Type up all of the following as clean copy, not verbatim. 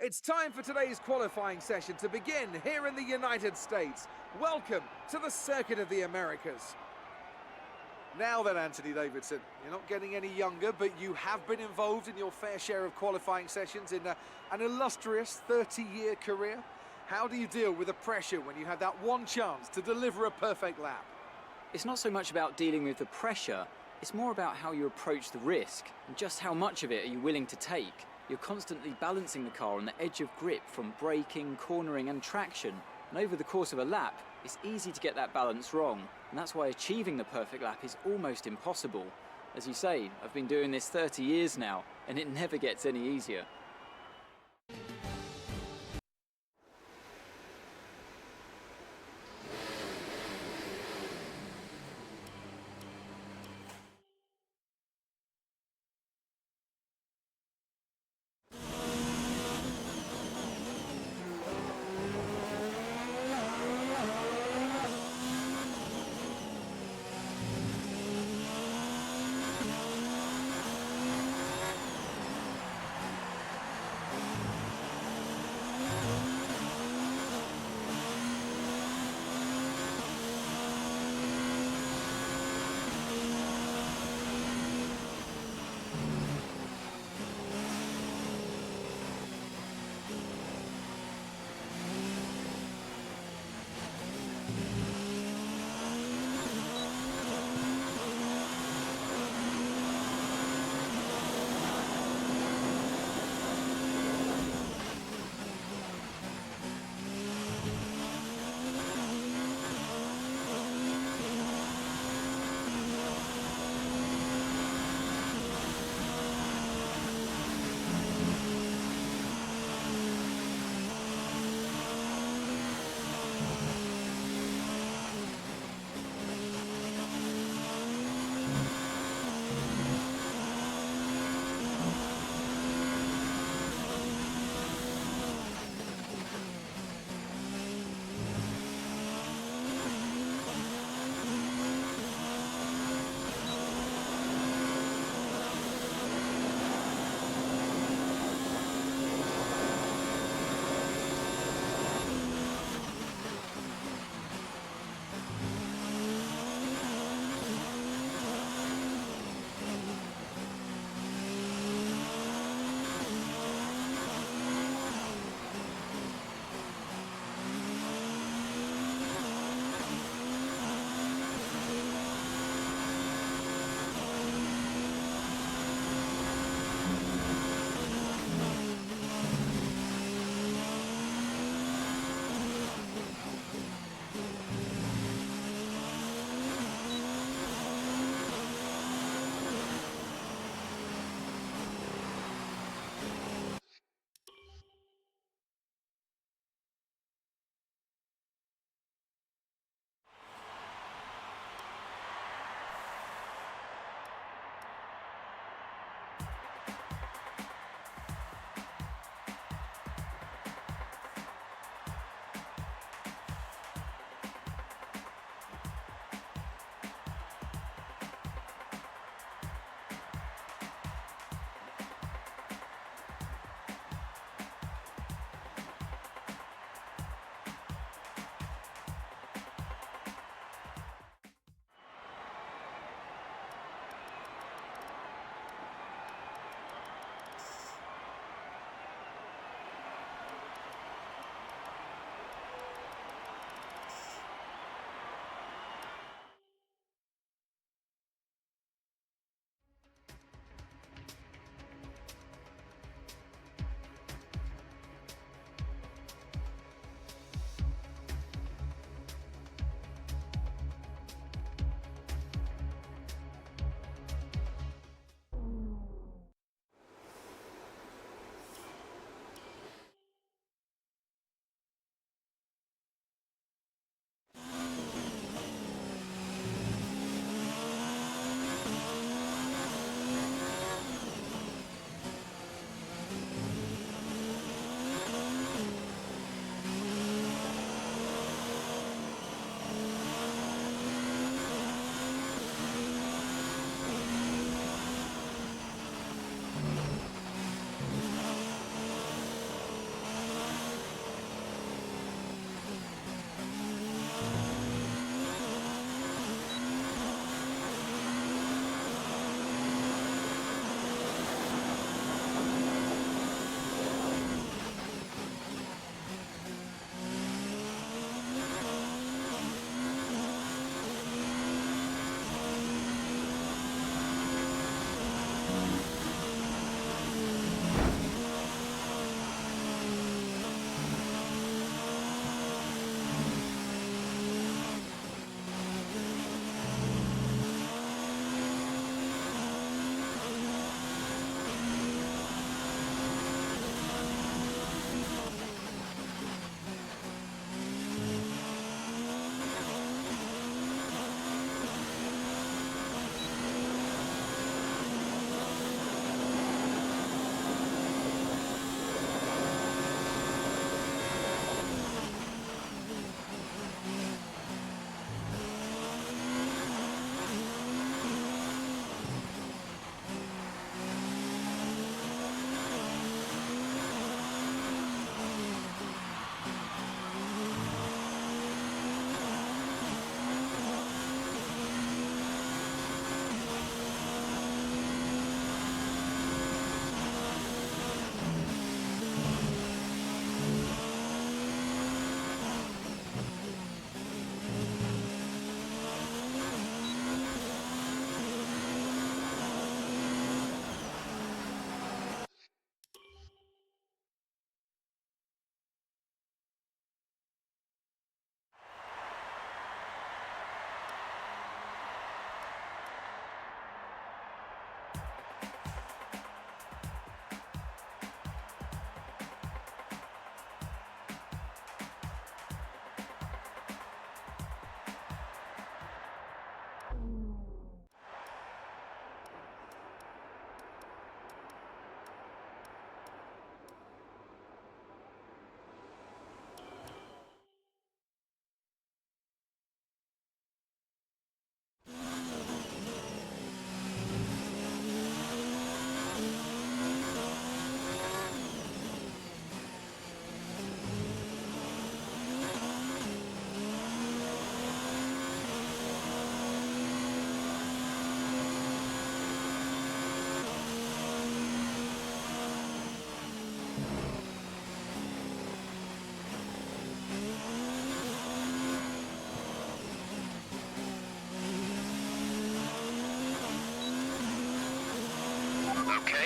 It's time for today's qualifying session to begin here in the United States. Welcome to the Circuit of the Americas. Now then, Anthony Davidson, you're not getting any younger, but you have been involved in your fair share of qualifying sessions in an illustrious 30-year career. How do you deal with the pressure when you have that one chance to deliver a perfect lap? It's not so much about dealing with the pressure, it's more about how you approach the risk and just how much of it are you willing to take. You're constantly balancing the car on the edge of grip from braking, cornering and traction. And over the course of a lap, it's easy to get that balance wrong. And that's why achieving the perfect lap is almost impossible. As you say, I've been doing this 30 years now, and it never gets any easier.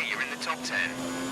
you're in the top 10.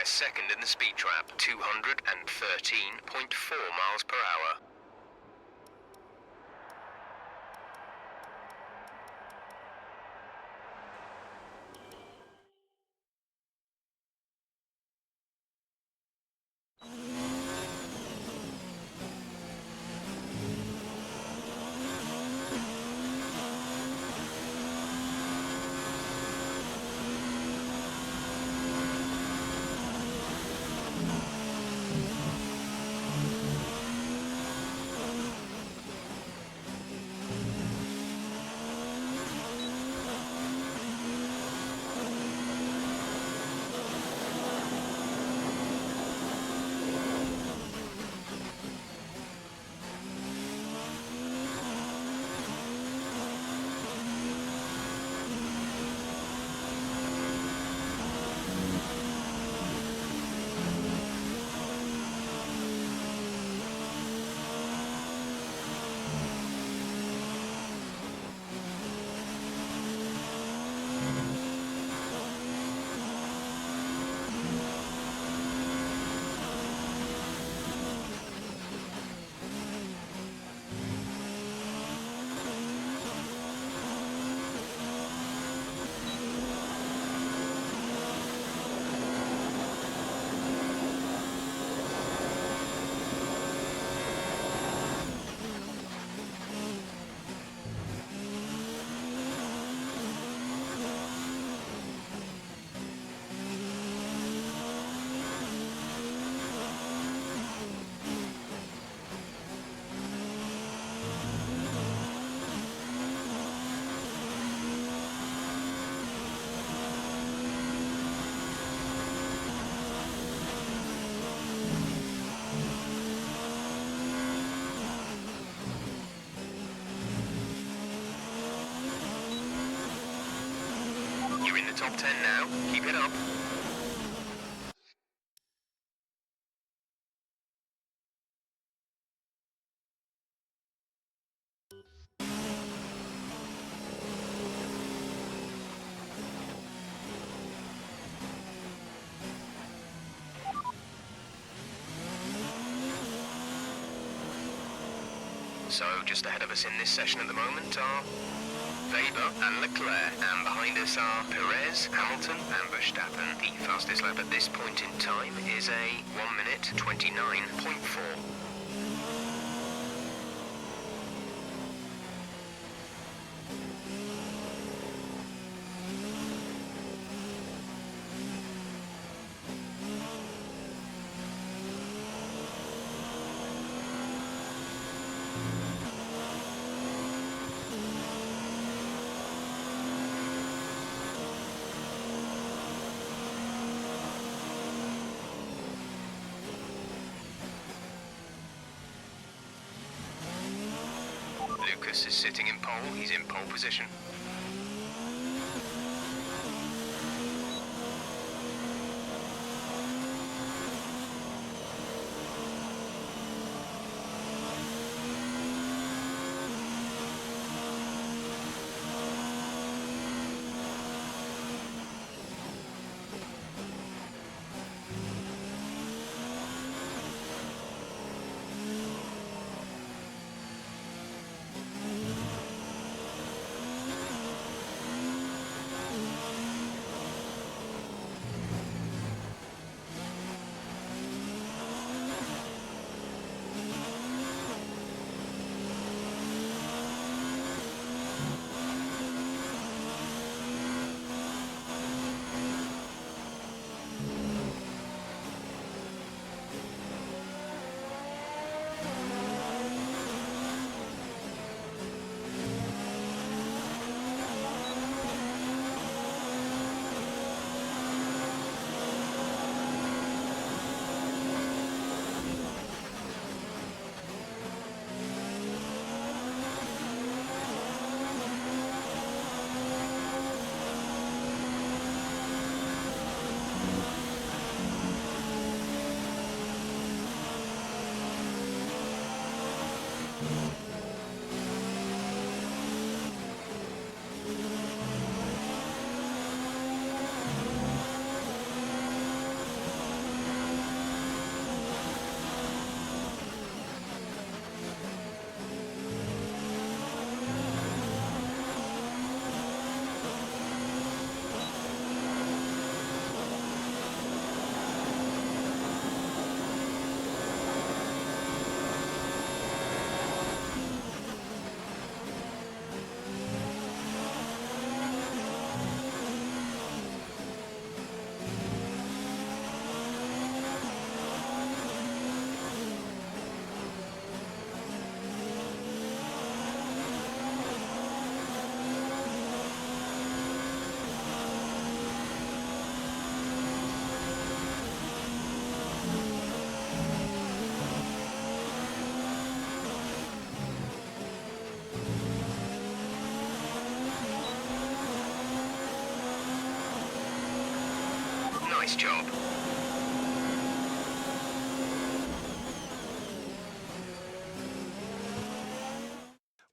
We're second in the speed trap, 213.4 miles per hour. You're in the top 10 now. Keep it up. So, just ahead of us in this session at the moment are Weber and Leclerc, and behind us are Perez, Hamilton and Verstappen. The fastest lap at this point in time is a 1 minute 29.4. Lucas is sitting in pole, he's in pole position. this job.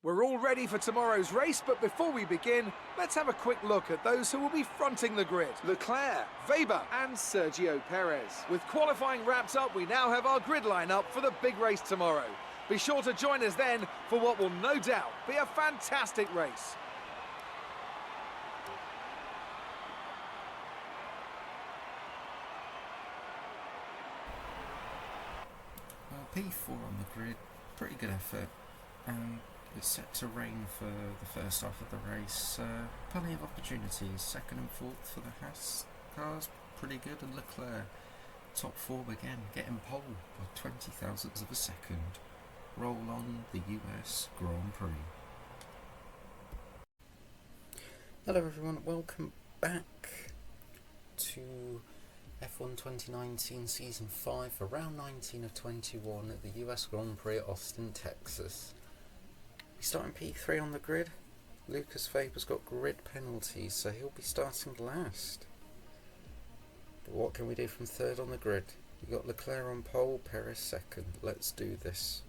We're all ready for tomorrow's race, but before we begin, let's have a quick look at those who will be fronting the grid. Leclerc, Weber and Sergio Perez. With qualifying wrapped up, we now have our grid lineup for the big race tomorrow. Be sure to join us then for what will no doubt be a fantastic race. Well, P4 on the grid, pretty good effort, and it's set to rain for the first half of the race. Plenty of opportunities. Second and fourth for the Haas cars, pretty good, and Leclerc top form again, getting pole by 20 thousandths of a second. Roll on the US Grand Prix. Hello everyone, welcome back to F1 2019 Season 5 for round 19 of 21 at the US Grand Prix at Austin, Texas. We start in P3 on the grid. Lucas Faber's got grid penalties, so he'll be starting last. But what can we do from third on the grid? We've got Leclerc on pole, Perez second. Let's do this.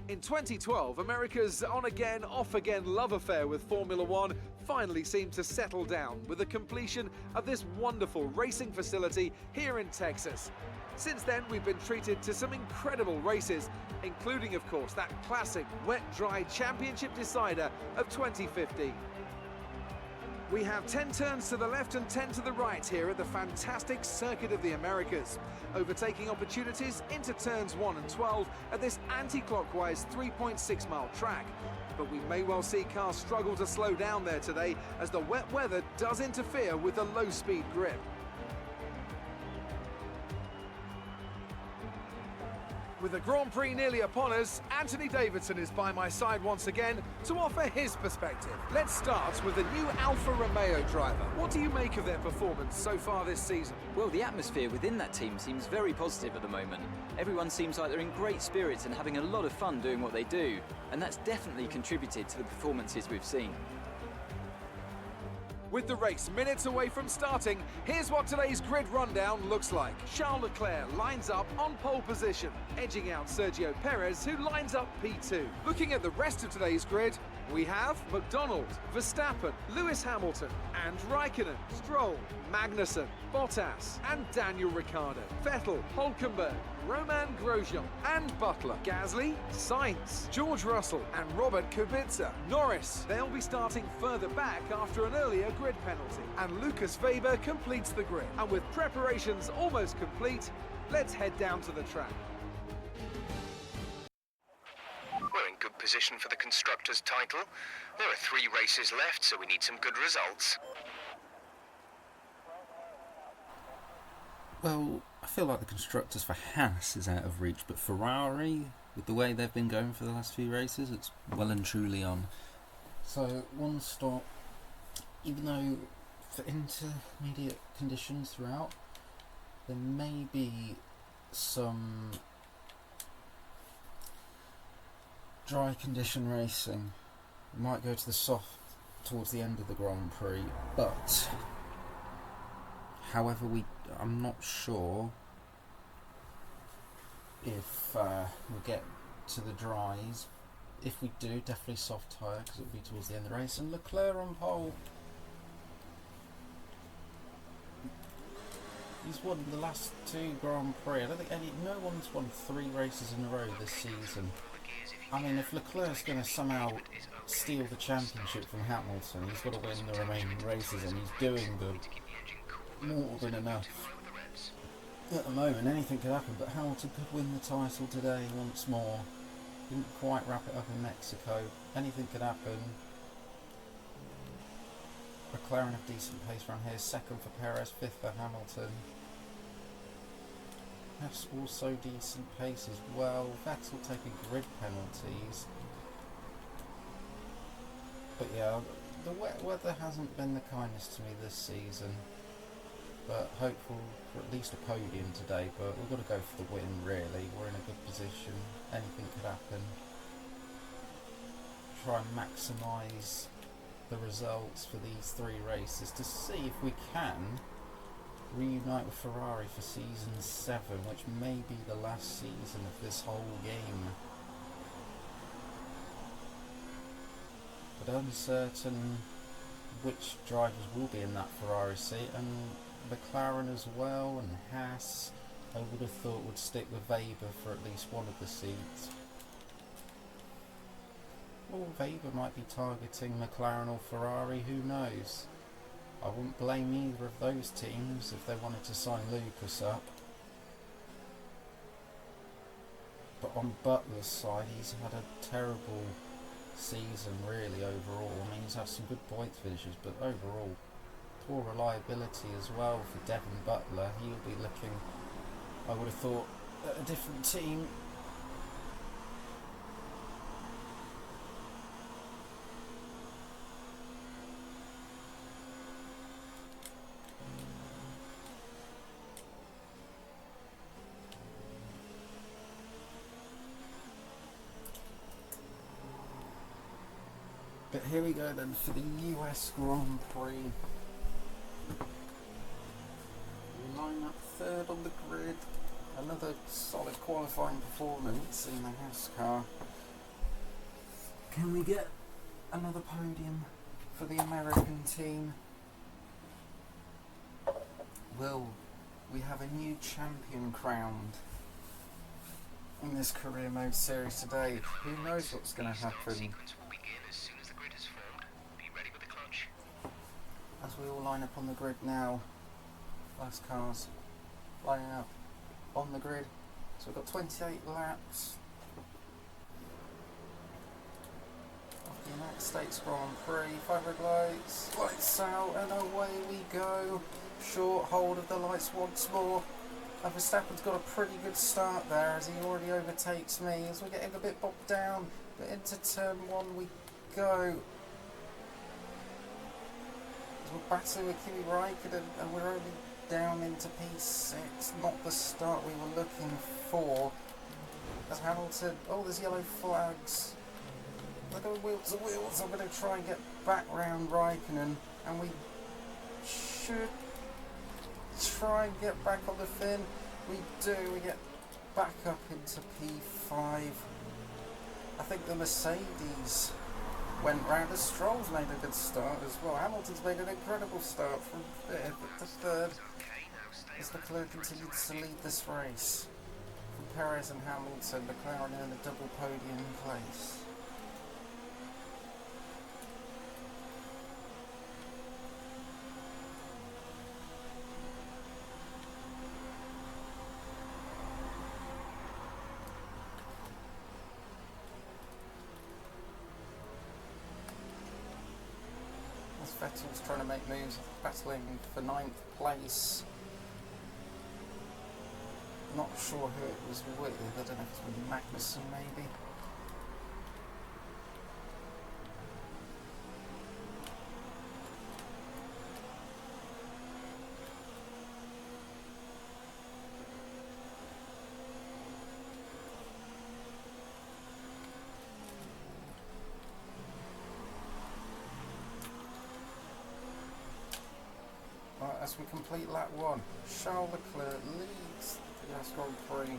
In 2012, America's on-again, off-again love affair with Formula One finally seemed to settle down with the completion of this wonderful racing facility here in Texas. Since then, we've been treated to some incredible races, including, of course, that classic wet-dry championship decider of 2015. We have 10 turns to the left and 10 to the right here at the fantastic Circuit of the Americas. Overtaking opportunities into turns 1 and 12 at this anti-clockwise 3.6 mile track. But we may well see cars struggle to slow down there today as the wet weather does interfere with the low-speed grip. With the Grand Prix nearly upon us, Anthony Davidson is by my side once again to offer his perspective. Let's start with the new Alfa Romeo driver. What do you make of their performance so far this season? Well, the atmosphere within that team seems very positive at the moment. Everyone seems like they're in great spirits and having a lot of fun doing what they do, and that's definitely contributed to the performances we've seen. With the race minutes away from starting, here's what today's grid rundown looks like. Charles Leclerc lines up on pole position, edging out Sergio Perez, who lines up P2. Looking at the rest of today's grid, we have McDonald, Verstappen, Lewis Hamilton, and Raikkonen, Stroll, Magnussen, Bottas, and Daniel Ricciardo, Vettel, Hülkenberg, Roman Grosjean, and Butler, Gasly, Sainz, George Russell, and Robert Kubica. Norris, they'll be starting further back after an earlier grid penalty. And Lucas Weber completes the grid. And with preparations almost complete, let's head down to the track. We're in good position for the Constructors' title. There are 3 races left, so we need some good results. Well, I feel like the constructors for Haas is out of reach, but Ferrari, with the way they've been going for the last few races, it's well and truly on. So, one stop, even though for intermediate conditions throughout, there may be some dry condition racing. We might go to the soft towards the end of the Grand Prix, but however, I'm not sure if we'll get to the dries. If we do, definitely soft tyre because it'll be towards the end of the race. And Leclerc on pole. He's won the last 2 Grand Prix. I don't think no one's won 3 races in a row this season. I mean, if Leclerc's going to somehow steal the championship from Hamilton, he's got to win the remaining races, and he's doing more than enough. At the moment, anything could happen, but Hamilton could win the title today once more. Didn't quite wrap it up in Mexico. Anything could happen. McLaren have decent pace around here. Second for Perez, fifth for Hamilton. That's also decent pace as well. Vettel taking grid penalties. But yeah, the wet weather hasn't been the kindest to me this season. But hopeful for at least a podium today. But we've got to go for the win, really. We're in a good position. Anything could happen. Try and maximise the results for these 3 races to see if we can reunite with Ferrari for season 7, which may be the last season of this whole game. But uncertain which drivers will be in that Ferrari seat, and McLaren as well, and Haas I would have thought would stick with Weber for at least one of the seats. Or Weber might be targeting McLaren or Ferrari, who knows? I wouldn't blame either of those teams if they wanted to sign Lucas up. But on Butler's side, he's had a terrible season really overall. I mean, he's had some good points finishes, but overall poor reliability as well for Devon Butler. He'll be looking, I would have thought, at a different team. But here we go then for the US Grand Prix. We line up third on the grid. Another solid qualifying performance in the Haas car. Can we get another podium for the American team? Will we have a new champion crowned in this career mode series today? Who knows what's going to happen? As we all line up on the grid now, last cars lining up on the grid. So we've got 28 laps of the United States Grand Prix. 500 lights out, and away we go. Short hold of the lights once more. And Verstappen's got a pretty good start there as he already overtakes me as we're getting a bit bogged down. But into turn 1 we go. We're battling with Kimi Raikkonen and we're only down into P6, not the start we were looking for. As Hamilton, oh there's yellow flags. They're going wheel to wheel, so I'm going to try and get back round Raikkonen, and we should try and get back on the fin. We do, we get back up into P5. I think the Mercedes went round as Stroll's made a good start as well. Hamilton's made an incredible start from 5th to 3rd as Leclerc continues to lead this race. From Perez and Hamilton, McLaren in a double podium place. Vettel's trying to make moves, battling for 9th place. Not sure who it was with, I don't know if it was Magnussen maybe. As we complete lap 1, Charles Leclerc leads the US Grand Prix.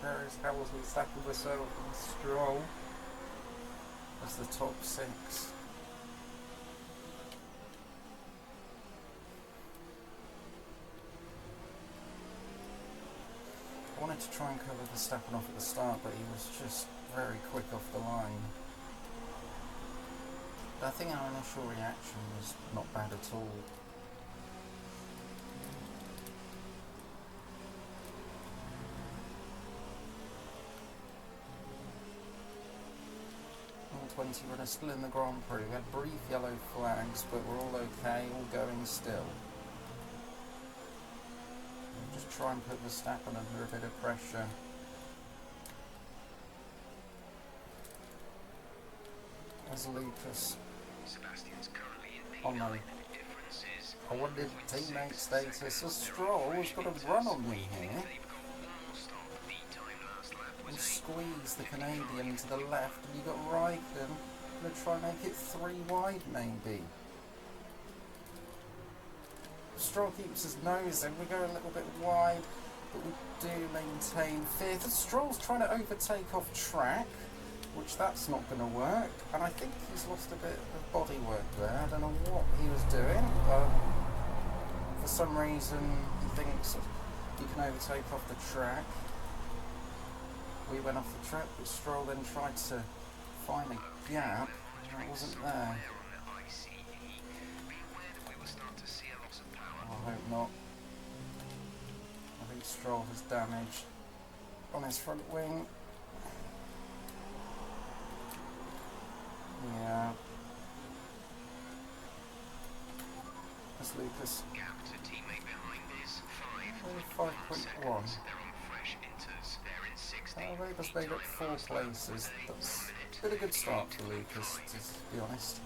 Perez, Hamilton, Verstappen, Vettel and Stroll as the top 6. I wanted to try and cover Verstappen off at the start, but he was just very quick off the line. But I think our initial reaction was not bad at all. 120 when they're still in the Grand Prix. We had brief yellow flags, but we're all okay, all going still. We'll just try and put Verstappen under a bit of pressure. There's Lucas. Sebastian's currently in Oh no. difference is I wanted teammate status. So Stroll has got a run on me here. they've got one more stop. The time last lap was And squeeze the Canadian to the left, and you got Raikkonen. Gonna try and make it 3 wide, maybe. Stroll keeps his nose in. We go a little bit wide, but we do maintain 5th. And Stroll's trying to overtake off track, which that's not going to work. And I think he's lost a bit of body work there. I don't know what he was doing, but for some reason he thinks he can overtake off the track. We went off the track, but Stroll then tried to find a gap, and it wasn't there. I hope not. I think Stroll has damage on his front wing. Yeah. That's Lucas. gap to teammate behind is 5.1. They're on fresh inters. They're in 60. Oh, Lucas made up 4 places. That's been a good start for Lucas, to be honest.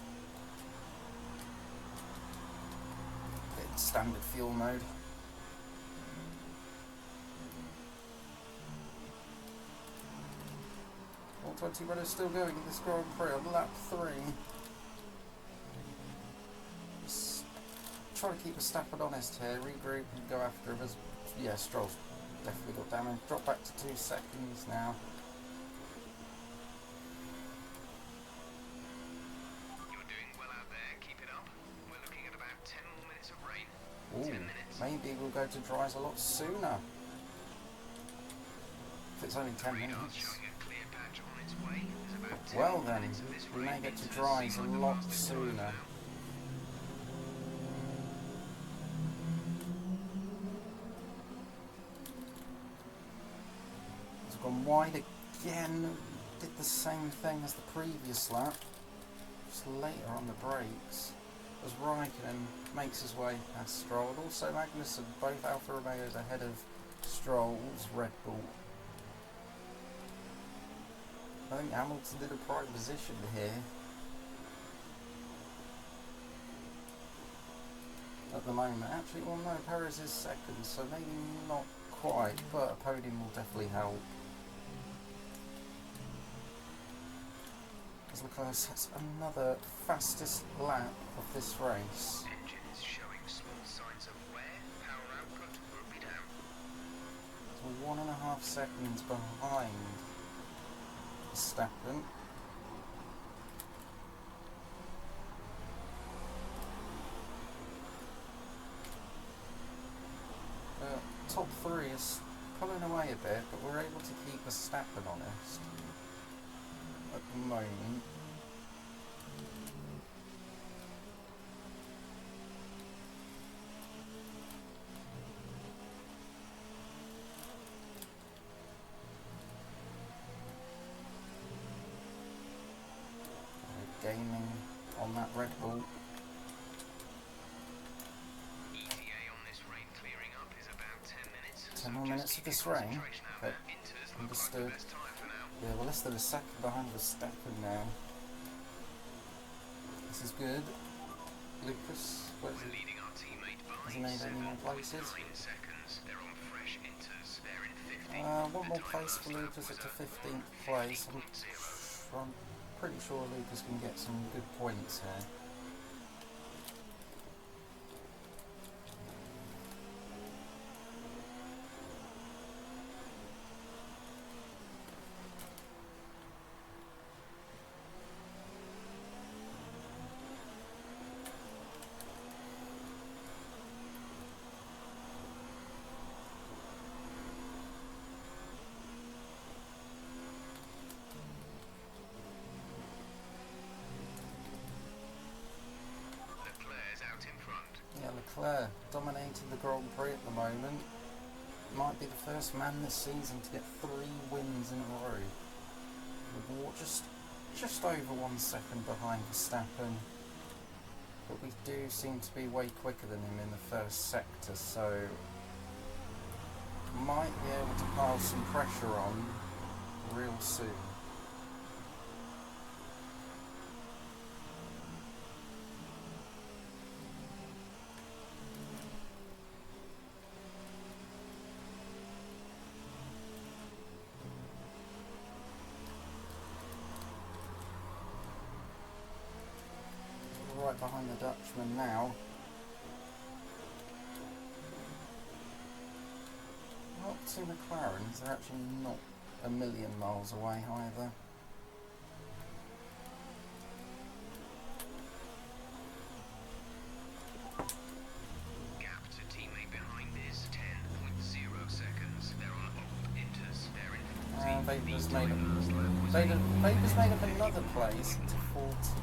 In standard fuel mode. All 20 runners still going in this Grand Prix on lap 3. Just try to keep Verstappen honest here, regroup and go after him. As yeah, Stroll's definitely got damage. Drop back to 2 seconds now. You're doing well out there. Keep it up. We're looking at about 10 more minutes of rain. Ooh, 10 minutes. maybe we'll go to dries a lot sooner. If it's only 10 Radar's minutes. showing a clear patch on its way. There's about 10 Well more then, minutes of this we rain. may get to Inters dries a seem like the lot fastest time sooner. now. It's gone wide again. Did the same thing as the previous lap. Just later on the brakes. As Raikkonen makes his way past Stroll. And also Magnussen, both Alfa Romeos ahead of Stroll's Red Bull. I think Hamilton did a prime position here. At the moment. Actually, well no, Perez is second, so maybe not quite, but a podium will definitely help. As Leclerc sets another fastest lap of this race. Engines showing small signs of wear. Power output will be down. So 1.5 seconds behind Verstappen. Top 3 is pulling away a bit, but we're able to keep Verstappen honest at the moment. Gaming on that Red Bull. ETA on this rain clearing up is about 10 minutes. 10 more minutes of this rain. Okay, understood. Yeah, we're less than a second behind Verstappen now. This is good. Lucas, where's We're he? leading our teammate by Has he made any more places? 7.9 seconds. They're on fresh inters. They're in 50. One more place for Lucas at the 15th place. I'm pretty sure Lucas can get some good points here. Leclerc's out in front. Yeah, Leclerc dominating the Grand Prix at the moment. Might be the first man this season to get 3 wins in a row. With just just over 1 second behind Verstappen, but we do seem to be way quicker than him in the first sector, so might be able to pile some pressure on real soon. Right behind the Dutchman now. Well, two McLarens, they're actually not a million miles away either. Gap to teammate behind is 10.0 seconds. They're on old inters. They're in 14th. Vader's made up another place into 40th.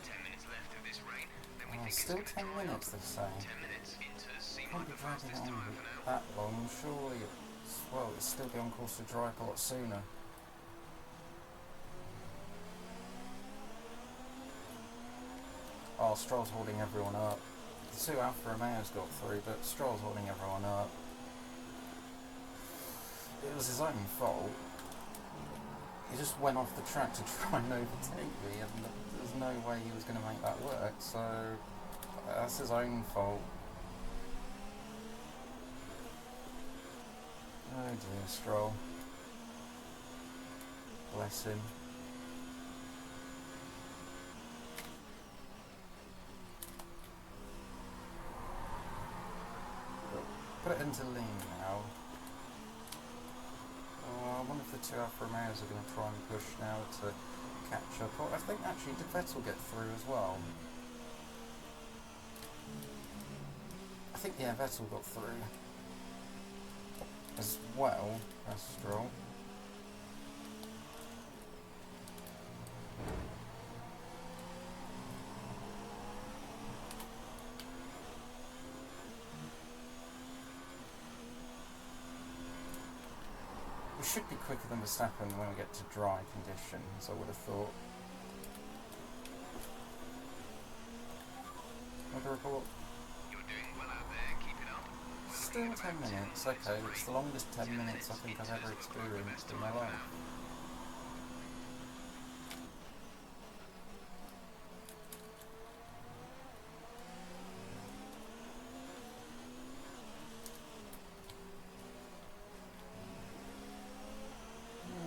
10 minutes left of this rain. Then we think it's Still gonna 10 dry minutes, up. they say. 10 minutes. Inters seem Can't like be the dragging fastest it on tyre for now. that long. Surely it's still be on course to dry up a lot sooner. Oh, Stroll's holding everyone up. The two Alfa Romeos got through, but Stroll's holding everyone up. It was his own fault. He just went off the track to try and overtake me, and there's no way he was going to make that work, so that's his own fault. Oh dear, Stroll. Bless him. Put it into lean now. I wonder if the two Alfa Romeos are going to try and push now to catch up. Well, I think actually, did Vettel get through as well? I think, yeah, Vettel got through as well as Stroll. We should be quicker than Verstappen when we get to dry conditions, I would have thought. Weather report. You're doing well out there. Keep it up. We're Still looking at 10 about minutes, 10 okay, minutes it's of the rain. longest 10 minutes I think I've Inters ever look like the best experienced in my tyre for life. now.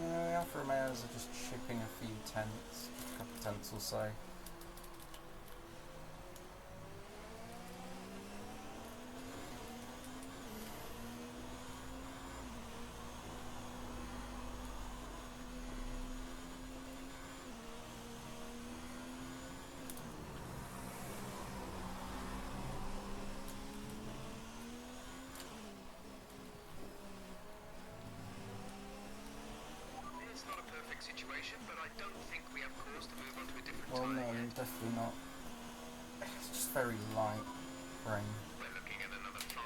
Yeah, the Alfa Romeos are just chipping a few tenths, a couple tenths or so. It's not a perfect situation, but I don't think we have cause to move on to a different Well, tyre no, yet. definitely not. It's just very light rain. We're looking at another 5,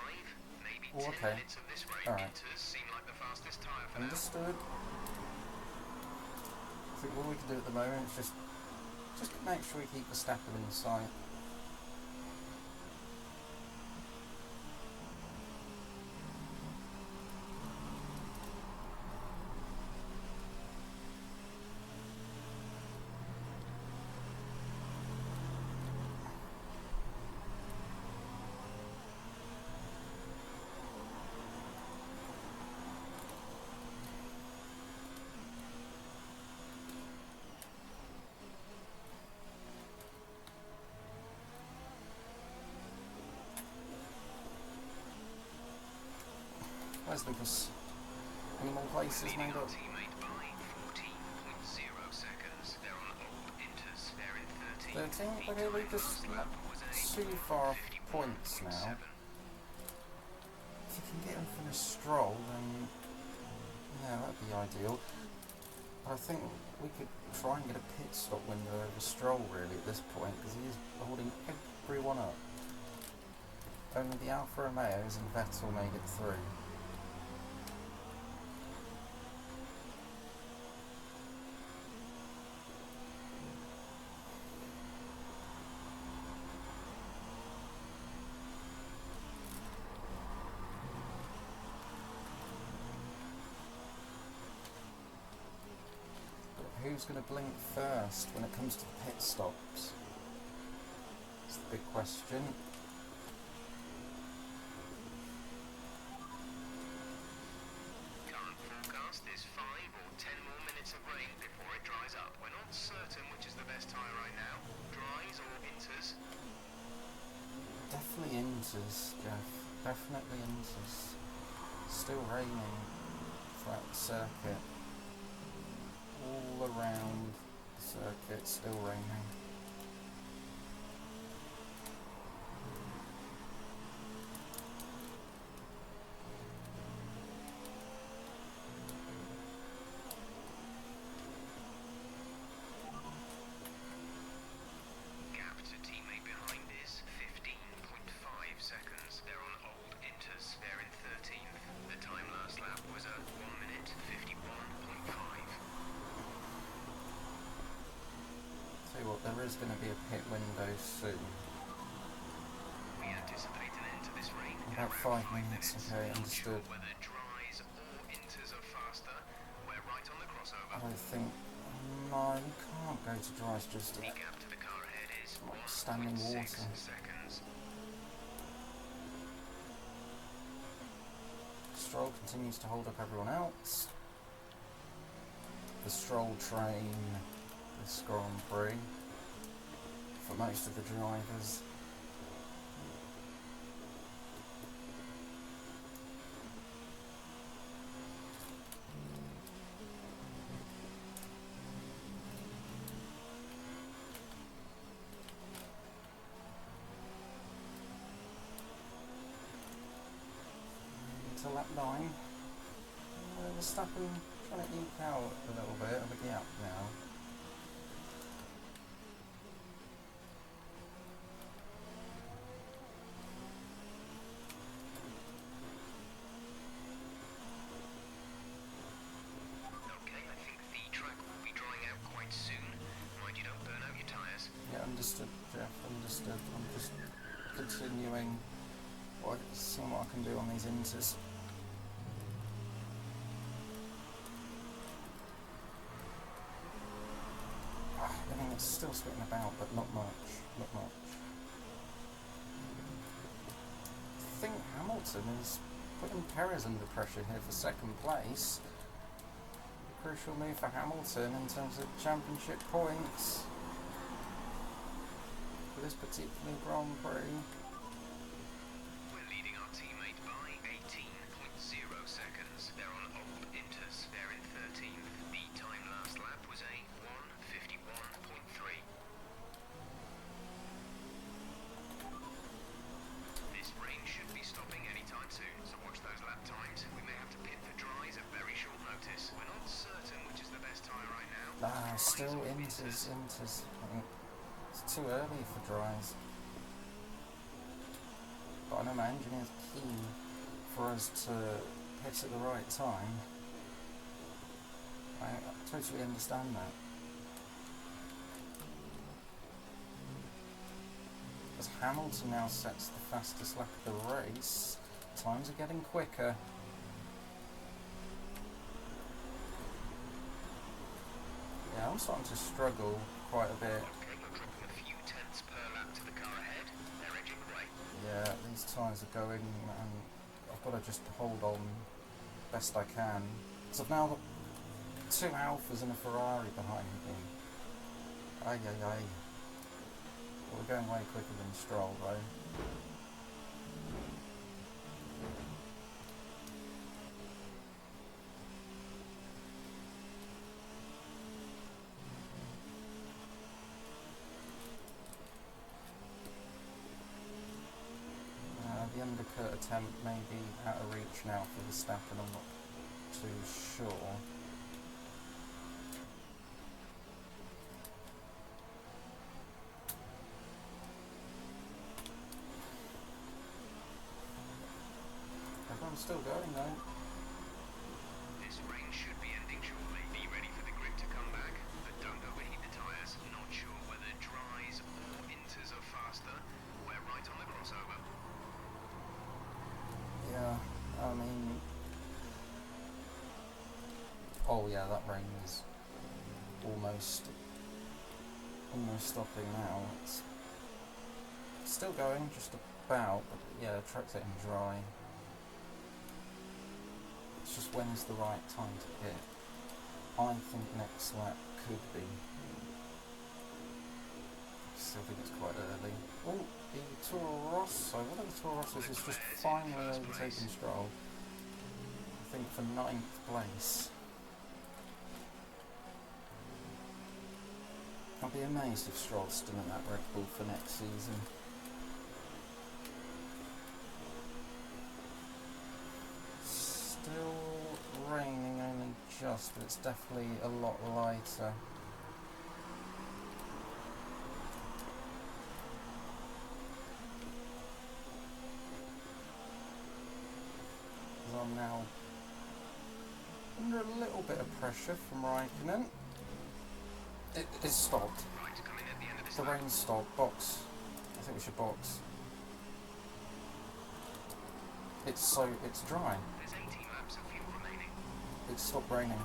maybe Oh, 10 okay. minutes of this rain. Alright. Inters seem like the fastest tyre for now. Understood. I think all we can do at the moment is just make sure we keep Verstappen in sight. Where's Lucas? Any more places Leading made our up? teammate by 14.0 seconds. They're on old inters. They're in 13th. 13th? The Okay, time Lucas, last not lap was a too far off points now. 51.7. If you can get him from a Stroll, then yeah, that'd be ideal. But I think we could try and get a pit stop window over Stroll really at this point, because he is holding everyone up. Only the Alfa Romeos and Vettel made it through. who's going to blink first when it comes to the pit stops? It's the big question. Current forecast is 5 or 10 more minutes of rain before it dries up. We're not certain which is the best tyre right now, dries or inters. Definitely inters, Jeff. Definitely inters. Still raining throughout the circuit. All around the circuit, still raining. Gap to teammate behind is 15.5 seconds. They're on old inters. They're in 13th. The time last lap was a 1 minute 51.5. Tell you what, there is going to be a pit window soon. We anticipate an end to this rain in About around 5 minutes, okay, Not understood. sure whether dries or inters are faster. We're right on the crossover. I think, no, you can't go to dries just The yet. gap to the car ahead is Like standing 1.6 water. seconds. Stroll continues to hold up everyone else. The Stroll train, this Grand Prix, for most of the drivers. To lap 9. Verstappen trying to eke out a little bit of a gap now. Okay, I think the track will be drying out quite soon. Mind you don't burn out your tyres. Yeah, understood, Jeff, understood. I'm just continuing seeing what I can do on these inters. I mean, it's still spitting about, but not much, not much. I think Hamilton is putting Perez under pressure here for second place. A crucial move for Hamilton in terms of championship points for this particular Grand Prix. We're leading our teammate by 18.0 seconds. They're on old inters. They're in 13th. The time last lap was a 1:51.3. This rain should be stopping anytime soon, so watch those lap times. We may have to pit for dries at very short notice. We're not certain which is the best tyre right now. Dries Still or inters. I think it's too early for dries. But I know my engineer's keen for us to pit at the right time. I totally understand that. As Hamilton now sets the fastest lap of the race, times are getting quicker. Yeah, I'm starting to struggle quite a bit. Okay, you're dropping a few tenths per lap to the car ahead. They're edging away. Yeah, these tyres are going and I've got to just hold on best I can. So I've now got 2 Alphas and a Ferrari behind me. Ay ay ay. Well, we're going way quicker than Stroll though. The undercut attempt may be out of reach now for Verstappen, I'm not too sure. Everyone's still going though. This rain should be ending shortly. Be ready for the grip to come back, but don't overheat the tyres. Not sure whether dries or inters are faster. We're right on the crossover. Yeah, I mean... Oh yeah, that rain was almost almost stopping now. It's still going, just about, but yeah, the track's getting dry. It's just when is the right time to pit. I think next lap could be. Still think it's quite early. Oh, the Toro Rosso. One of the Toro Rossos is just finally overtaking Stroll. I think for 9th place. I'll be amazed if Stroll's still in that Red Bull for next season. Still raining only just, but it's definitely a lot lighter. I'm now under a little bit of pressure from Raikkonen. It is stopped. The rain stopped. Box. I think we should box. It's dry. There's 18 laps of fuel remaining. It stopped raining.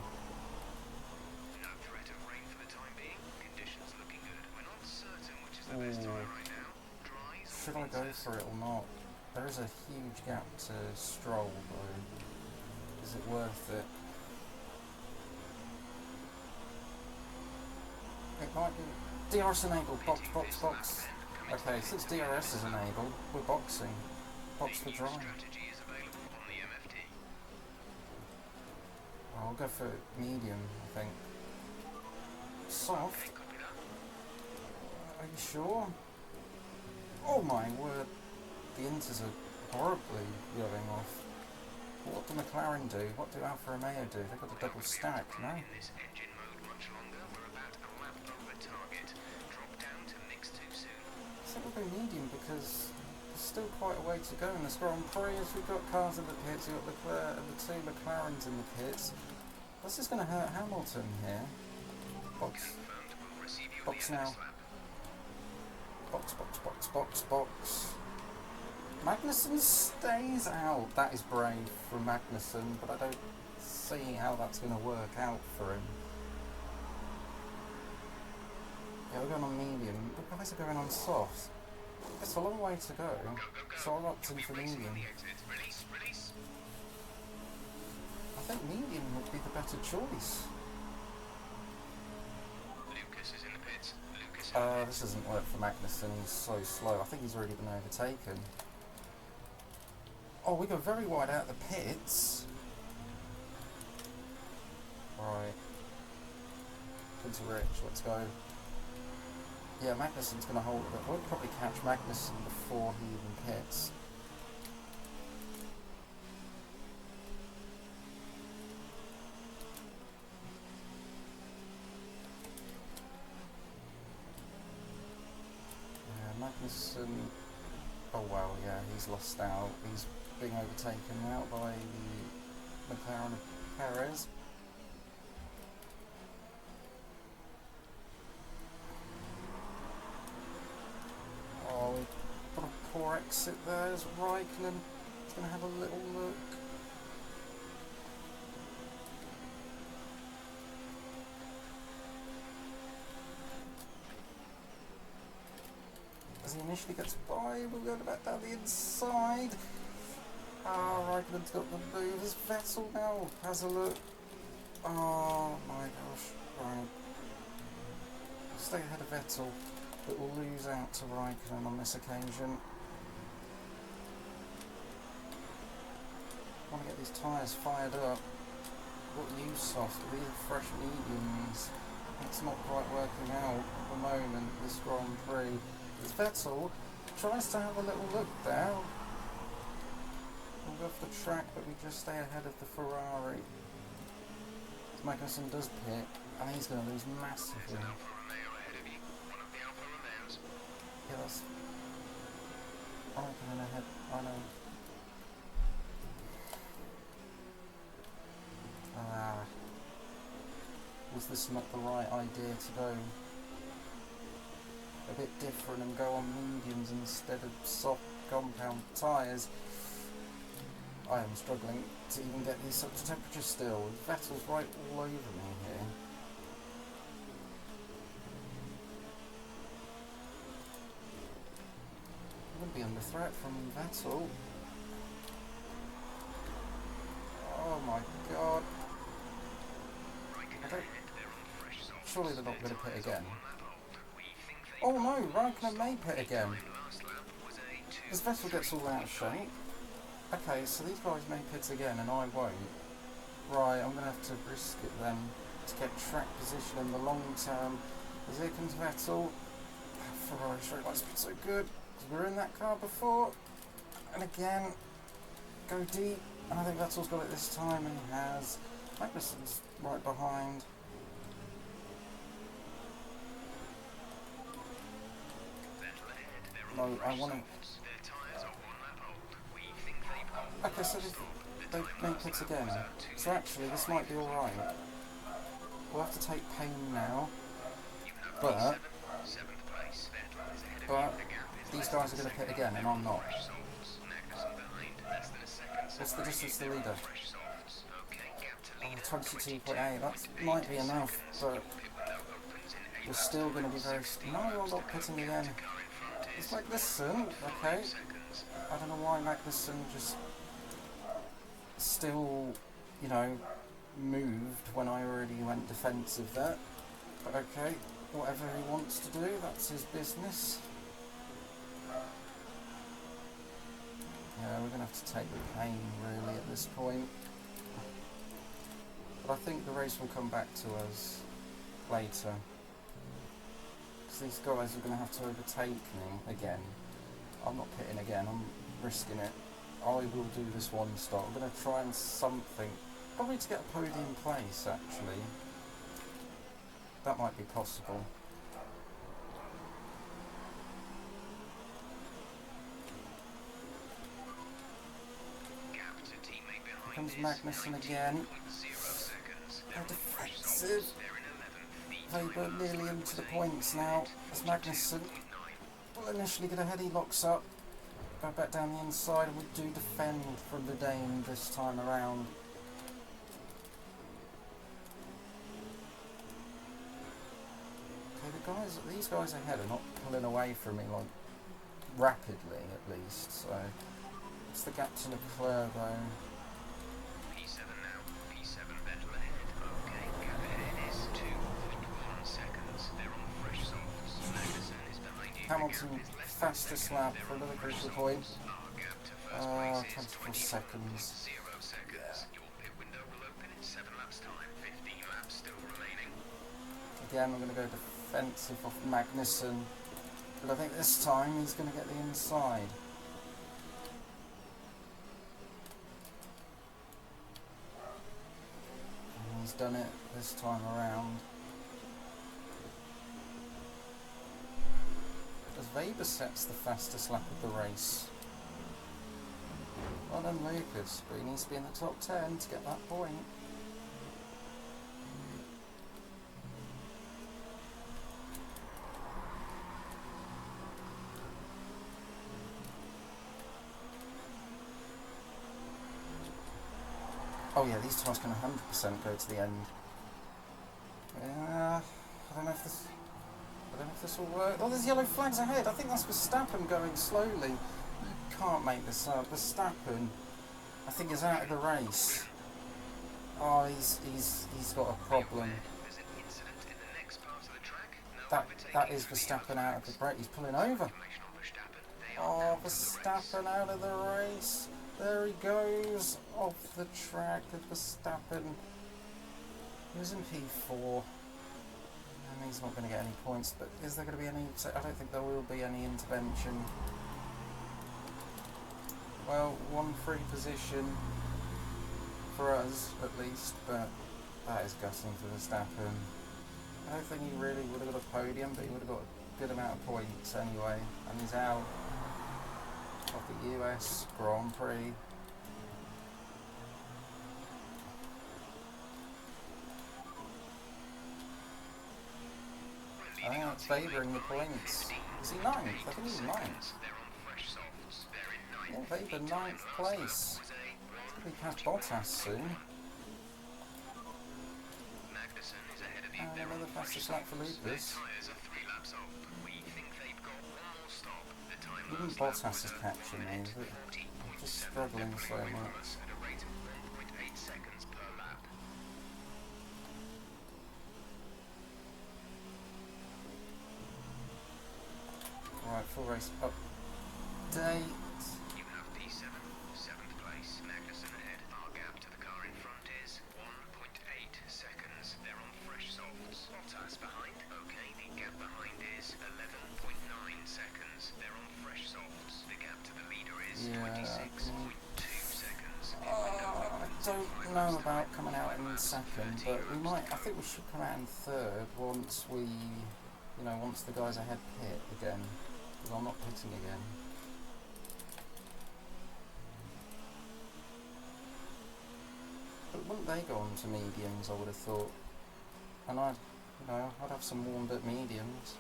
No threat of rain for the time being. Conditions looking good. We're not certain which is the best tire right now. Dries or Should I go for it or not? There is a huge gap to Stroll though. Is it worth it? It might be. DRS enabled. Box, box, box. Okay, since DRS is enabled, we're boxing. Box for dry. strategy is available on the MFT. I'll go for medium, I think. Soft? Copy that. Are you sure? Oh my word. The Inters are horribly going off. What do McLaren do? What do Alfa Romeo do? They've got a double stack, no? In this engine mode much longer, we're about a lap over target. Drop down to mix too soon. I think we'll go medium because there's still quite a way to go in this Grand Prix. As we've got cars in the pits, we've got Leclerc and the 2 McLarens in the pits. This is going to hurt Hamilton here. Box. Confirmed, we'll receive you Box at the end now. of this lap. Box, box, box, box, box. Magnussen stays out. That is brave from Magnussen, but I don't see how that's going to work out for him. Yeah, we're going on medium. The guys are going on soft. It's a long way to go, so I opted for medium. Release, release. I think medium would be the better choice. Lucas is in the pits. Lucas. This doesn't work for Magnussen. He's so slow. I think he's already been overtaken. Oh, we go very wide out the pits. Right. Into Rich, let's go. Yeah, Magnussen's going to hold it. We'll probably catch Magnussen before he even pits. Yeah, Magnussen... Oh wow, yeah, he's lost out. He's being overtaken now by the McLaren of Perez. Oh, we've got a poor exit there. There's Raikkonen. He's going to have a little look. As he initially gets by, we're going back down the inside. Ah, Raikkonen's got the move. As Vettel now has a look. Oh my gosh. Right. We'll stay ahead of Vettel, but we'll lose out to Raikkonen on this occasion. I want to get these tyres fired up. What use soft? These are fresh mediums. It's not quite working out at the moment, this Grand Prix. As Vettel tries to have a little look there. We'll go off the track, but we just stay ahead of the Ferrari. Magnussen does pit, and he's going to lose massively. There's an Alfa Romeo ahead of you. One of the Alfa Romeos. Yeah, that's... Raikkonen ahead, I know. Was this not the right idea to go a bit different and go on mediums instead of soft compound tyres? I am struggling to even get these up to temperature still. Vettel's right all over me here. under threat from Vettel. Oh my god. Surely they're not going to pit again. Oh no, Raikkonen may pit again. As Vettel gets all out of shape. Okay, so these guys may pit again and I won't. Right, I'm going to have to risk it then to get track position in the long term. As here comes Vettel. Ferrari's straight lights been so good, because we were in that car before. And again, go deep. And I think Vettel's got it this time, and he has. Magnussen's right behind. No, I want to... Okay, so they make pits again. So actually, this might be alright. We'll have to take pain now. But these guys are going to pit again, and I'm not. What's the distance to the leader? Oh, 22.8. That might be enough, but we're still going to be very... No, I'm not pitting again. It's Magnussen, okay. I don't know why Magnussen just still, you know, moved when I already went defensive there. But okay, whatever he wants to do, that's his business. Yeah, we're going to have to take the pain, really, at this point. But I think the race will come back to us later. Because these guys are going to have to overtake me again. I'm not pitting again, I'm risking it. I will do this one stop. I'm going to try and something, probably to get a podium place, actually. That might be possible. Here comes Magnussen again. How defensive. Weber nearly into the points now. As Magnussen will initially get ahead, he locks up. Go back down the inside, and we do defend from the Dane this time around. Okay, these guys ahead are not pulling away from me like rapidly, at least. So it's the gap to Leclerc though. P7 now. P7 Vettel ahead. Okay, gap ahead is 2.1 seconds. They're on fresh softs. Magnussen is behind you. Hamilton fastest lap for another crucial point. 24 seconds. 0 seconds. Your pit window will open in 7 laps time. 15 laps still remaining. Again, I'm going to go defensive off Magnussen, but I think this time he's going to get the inside. And he's done it this time around. As Weber sets the fastest lap of the race. Well done, Lucas, but he needs to be in the top 10 to get that point. Oh yeah, these cars can 100% go to the end. Yeah, I don't know if this will work. Oh, there's yellow flags ahead. I think that's Verstappen going slowly. You can't make this up. Verstappen, I think, is out of the race. Oh, he's got a problem. That is Verstappen out of the break. He's pulling over. Oh, Verstappen out of the race. There he goes off the track with Verstappen. He was in P4. And he's not going to get any points, but is there going to be any... I don't think there will be any intervention. Well, one free position for us, at least, but that is gutting for Verstappen. I don't think he really would have got a podium, but he would have got a good amount of points anyway, and he's out of the US Grand Prix. I think it's favouring the points. Is he 9th? I think he's 9th. Yeah, Weber 9th place. It's going to be past Bottas soon. And another fastest lap for Lucas. Even Bottas is catching me, but I'm just struggling so much. At a rate of 1.8 seconds per lap. Right, full race update. You have P7, 7th place. Magnussen ahead. Our gap to the car in front is 1.8 seconds. They're on fresh softs. Bottas behind. Okay, the gap behind is 11.9 seconds. They're on fresh softs. The gap to the leader is 26.2 seconds. I don't know about coming out in second, but we might. I think we should come out in third once we, once the guys ahead pit again. Because I'm not pitting again. But wouldn't they go on to mediums? I would have thought, and I'd have some warmed up mediums.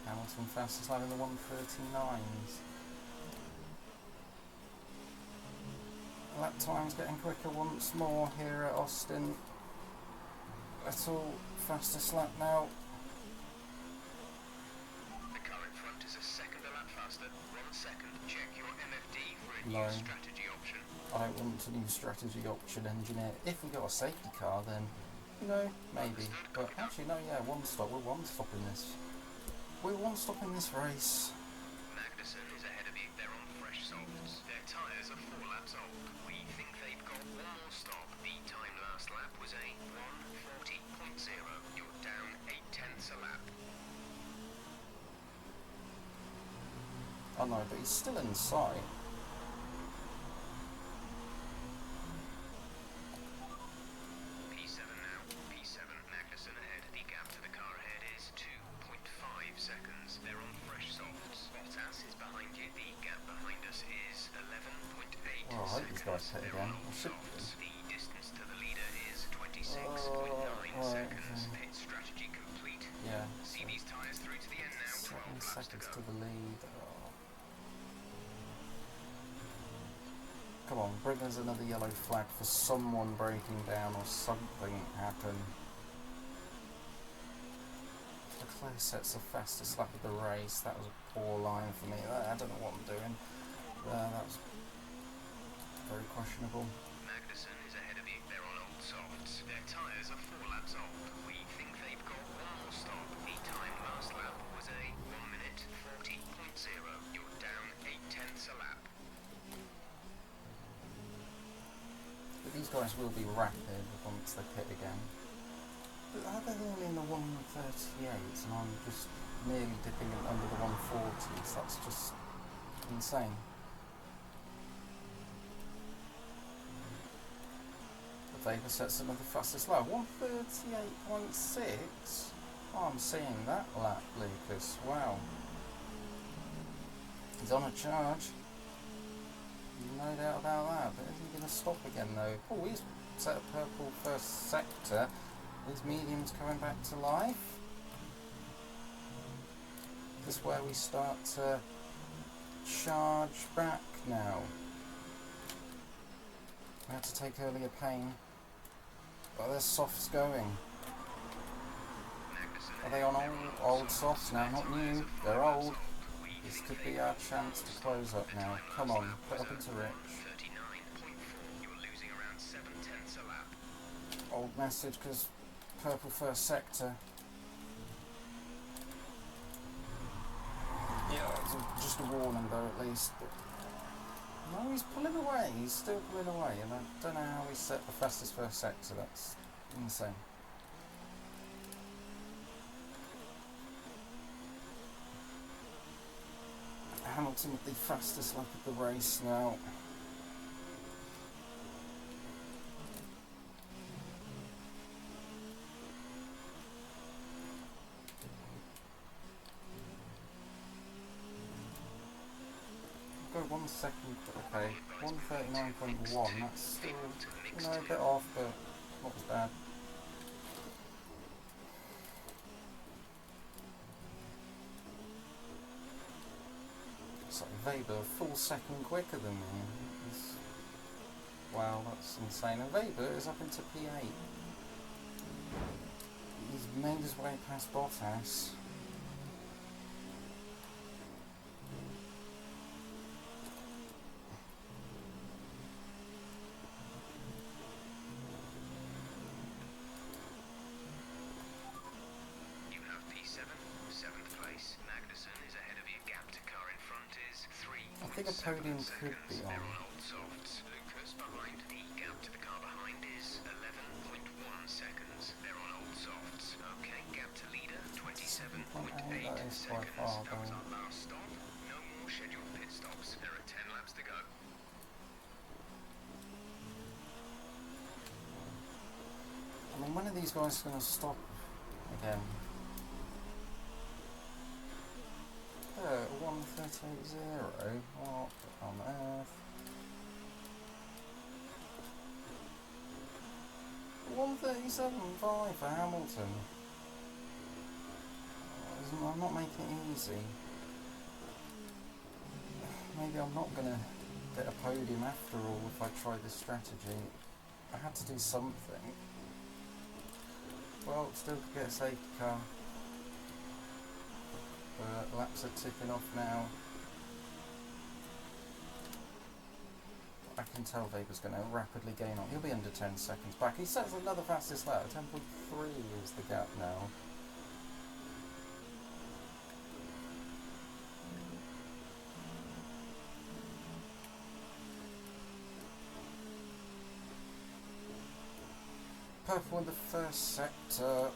Hamilton fastest lap in the 1:39s. Lap time's getting quicker once more here at Austin. Vettel fastest lap now. The car in front is a second a lap faster. 1 second. Check your MFD for a No. new strategy option. I don't want a new strategy option engineer. If we got a safety car, then maybe. But actually, no. Yeah, one stop. We're one stop in this. We're one stop in this race. Magnussen is ahead of you. They're on fresh softs. Their tyres are 4 laps old. We think they've got one more stop. The time last lap was a 1:40.0. You're down 0.8 a lap. I know, but he's still in sight. P7 now. P7. Magnussen ahead. The gap to the car ahead is 2.5 seconds. They're on fresh softs. Bottas is behind you. The gap behind us is 11.8 Oh, I hope these guys seconds. hit They're again. on all I should softs. The distance to the leader is 26.9 seconds. okay. Pit strategy complete. Yeah. See these tyres through to the end now. 7 12 laps to seconds go. to the lead. Oh. Come on, bring us another yellow flag for someone breaking down or something happen. Leclerc sets the fastest lap of the race. That was a poor line for me. I don't know what I'm doing. That was very questionable. Magnussen is ahead of you. They're on old softs. Their tyres are 4 laps old. We think they've got one more stop. The time last lap was a 1:40.0. You're down 0.8 a lap. But these guys will be rapid once they pit again. But how are they only in the 1:38 and I'm just nearly dipping it under the 1:40s? That's just insane. The Vapor sets another fastest lap. 1:38.6? Oh, I'm seeing that lap, Lucas. Wow. He's on a charge. No doubt about that, but is he going to stop again though? Oh, he's set a purple first sector. His medium's coming back to life. This is where we start to charge back now. We had to take earlier pain. But there's softs going. Are they on old softs now? Not new, they're old. This could be our chance to close up now. Come on, put up into Rich. 39.4. You're losing around 0.7 a lap. Old message because purple first sector. Yeah, it's just a warning though at least. But no, he's pulling away. He's still pulling away, and I don't know how he set the fastest first sector. That's insane. Hamilton with the fastest lap of the race now. Go 1 second, okay, 1:39.1, that's still, a bit off, but not as bad. So Weber, a full second quicker than me. Wow, that's insane. And Weber is up into P8. He's made his way past Bottas. You have P7, 7th place. Magnussen is ahead of you. Gap to car in front is 3. I think a podium could be They're on. on old softs. Lucas behind. The gap to the car behind is 11.1 seconds. They're on old softs. Okay, gap to leader 27.8 that is quite seconds. far That was going. our last stop. No more scheduled pit stops. There are 10 laps to go. I mean, when are these guys going to stop again? 1:38.0. What on earth? 1:37.5 for Hamilton. I'm not making it easy. Maybe I'm not going to get a podium after all if I try this strategy. I had to do something. Well, still could get a safety car. Laps are ticking off now. I can tell Weber's going to rapidly gain on. He'll be under 10 seconds back. He sets another fastest lap. 10.3 is the gap now. Purple in the first sector.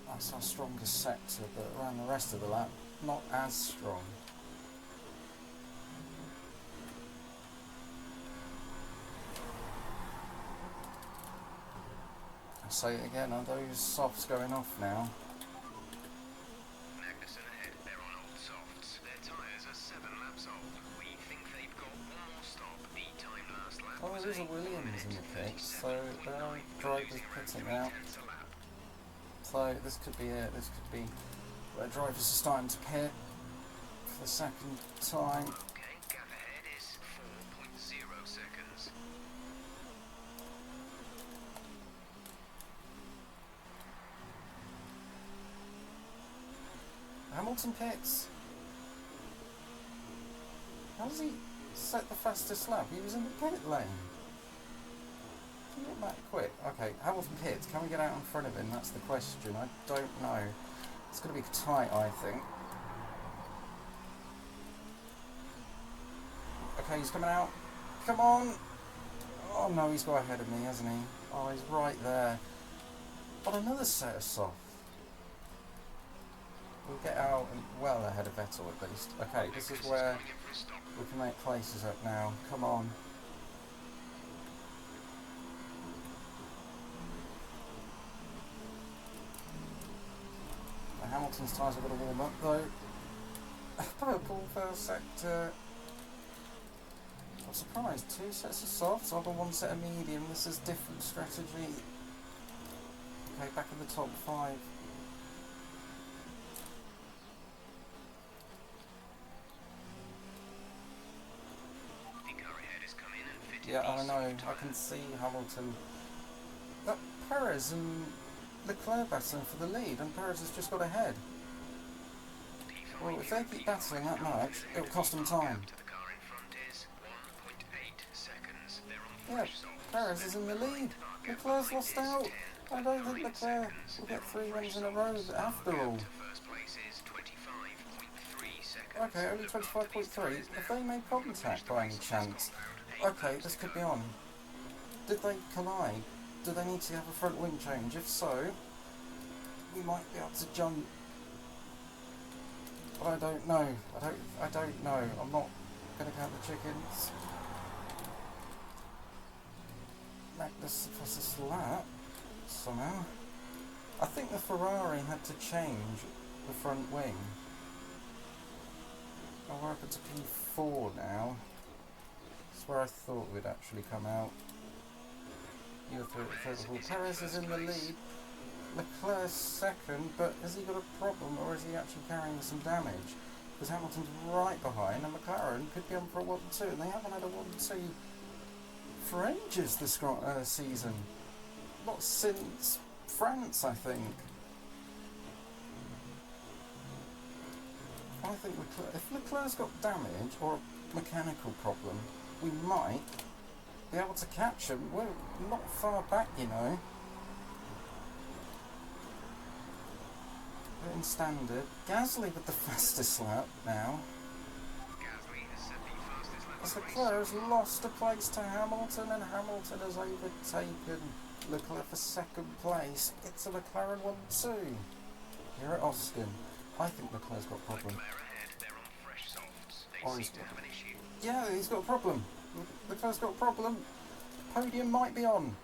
That's our strongest sector, but around the rest of the lap, not as strong. I'll say it again, are those softs going off now? Magnussen ahead. They're on old softs. Their tyres are 7 laps old. We think they've got one more stop. The time last lap Oh, was there's a 1 Williams in the minute pits, so there are 37.9. drivers Losing around pitting 3 out. tenths a lap. So this could be it. This could be where drivers are starting to pit for the second time. Okay, gap ahead is 4.0 seconds. Hamilton pits. How does he set the fastest lap? He was in the pit lane. Can you get back quick? Okay, Hamilton pits. Can we get out in front of him? That's the question. I don't know. It's going to be tight, I think. Okay, he's coming out. Come on! Oh no, he's got ahead of me, hasn't he? Oh, he's right there. On another set of soft. We'll get out and well ahead of Vettel at least. Okay, this is where we can make places up now. Come on. Now, Hamilton's tyres are going to warm up though. Purple first sector. I'm surprised. 2 sets of softs over 1 set of medium. This is different strategy. Okay, back in the top 5. Yeah, I know. I can see Hamilton. That Perez and Leclerc battling for the lead, and Perez has just got ahead. Well, if they keep battling that much, it'll cost them time. Yeah, Perez is in the lead. Leclerc's lost out. I don't think Leclerc will get 3 wins in a row after all. Okay, only 25.3. If they made contact by any chance. Okay, this could be on. Did they collide? Do they need to have a front wing change? If so, we might be able to jump. But I don't know. I don't know. I'm not going to count the chickens. Magnus fastest lap somehow. I think the Ferrari had to change the front wing. Oh, we're up to P4 now. That's where I thought we'd actually come out. You're through Perez is in the lead. Leclerc's second, but has he got a problem or is he actually carrying some damage? Because Hamilton's right behind and McLaren could be on for a 1-2 and they haven't had a 1-2 for ages this season. Not since France, I think. If Leclerc's got damage or a mechanical problem, we might be able to catch him. We're not far back, you know. We're in standard. Gasly with the fastest lap now. As Leclerc has lost a place to Hamilton, and Hamilton has overtaken Leclerc for second place. It's a McLaren 1-2 here at Austin. I think Leclerc's got a problem. Oh, yeah, he's got a problem. Leclerc's got a problem. Podium might be on.